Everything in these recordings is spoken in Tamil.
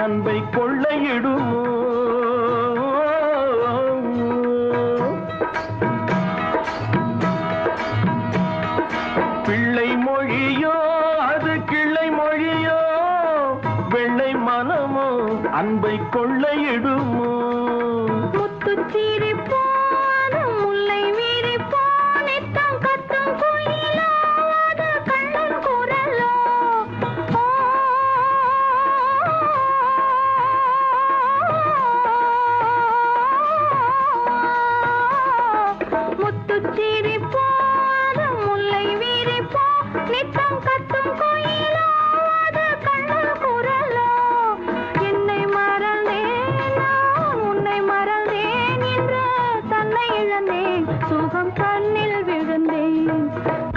அன்பை கொள்ளையிடுமோ? பிள்ளை மொழியோ அது கிள்ளை மொழியோ, வெள்ளை மனமோ அன்பை கொள்ளையிடுமோ?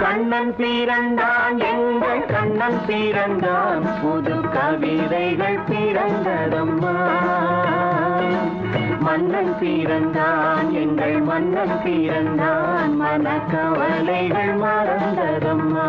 கண்ணன் பிறந்தான், எங்கள் கண்ணன் பிறந்தான், புது கவிதைகள் பிறந்ததம்மா. மன்னன் பிறந்தான், எங்கள் மன்னன் பிறந்தான், மனக்கவலைகள் மறந்ததம்மா.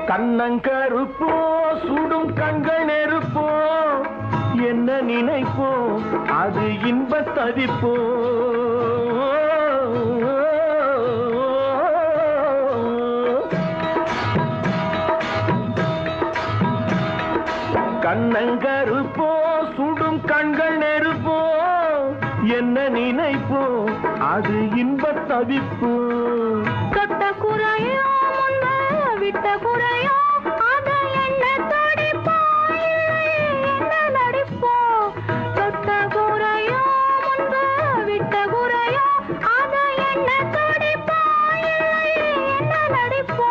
கண்ணங்கருப்போ சுடும் கண்கள் நெருப்போ, என்ன நினைப்போ அது இன்பத் தவிப்போ. கண்ணங்கருப்போ சுடும் கண்கள் நெருப்போ, என்ன நினைப்போ அது இன்பத் தவிப்போ. தொட்ட குறையோ விட்ட குறையோ அது என்ன தடிப்போ, என்ன நடிப்போ. தொட்ட குறையோ முன்பு விட்ட குறையோ அது என்ன தடிப்போ, என்ன நடிப்போ.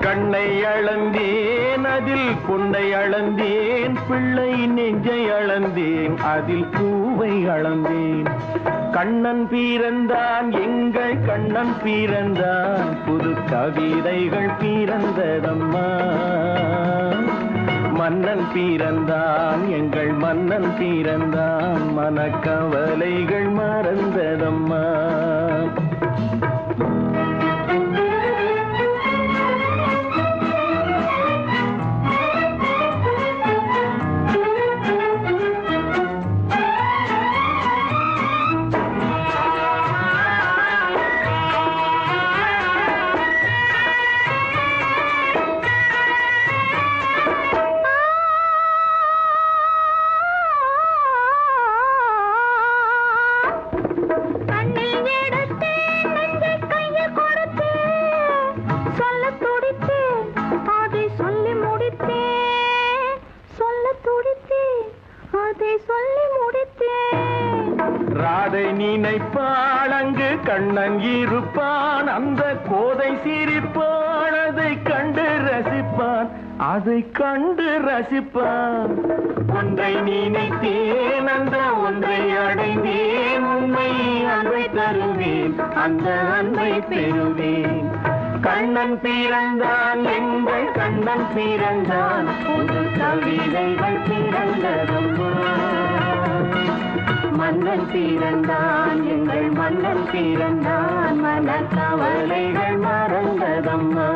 கண்ணை அளந்தேன் அதில் பொன்னை அளந்தேன், பிள்ளை நெஞ்சை அளந்தேன் அதில் பூவை அளந்தேன். கண்ணன் பிறந்தான், எங்கள் கண்ணன் பிறந்தான், புது கவிதைகள் பிறந்ததம்மா. மன்னன் பிறந்தான், எங்கள் மன்னன் பிறந்தான், மனக்கவலைகள் மறந்ததம்மா. ராதை நினைப்பாள் அங்கு கண்ணன் இருப்பான், அந்த கோதை சிரிப்பான், அதை கண்டு ரசிப்பான், அதை கண்டு ரசிப்பான். ஒன்றை நினைத்தேன், அந்த ஒன்றை அடைந்தேன், உண்மை அன்பை தருவேன், அந்த அன்பை பெறுவேன். கண்ணன் பிறந்தான், எங்கள் கண்ணன் பிறந்தான், புது கவிதைகள் பிறந்ததம்மா. மன்னன் பிறந்தான், எங்கள் மன்னன் பிறந்தான், மனக்கவலைகள் மறந்ததம்மா.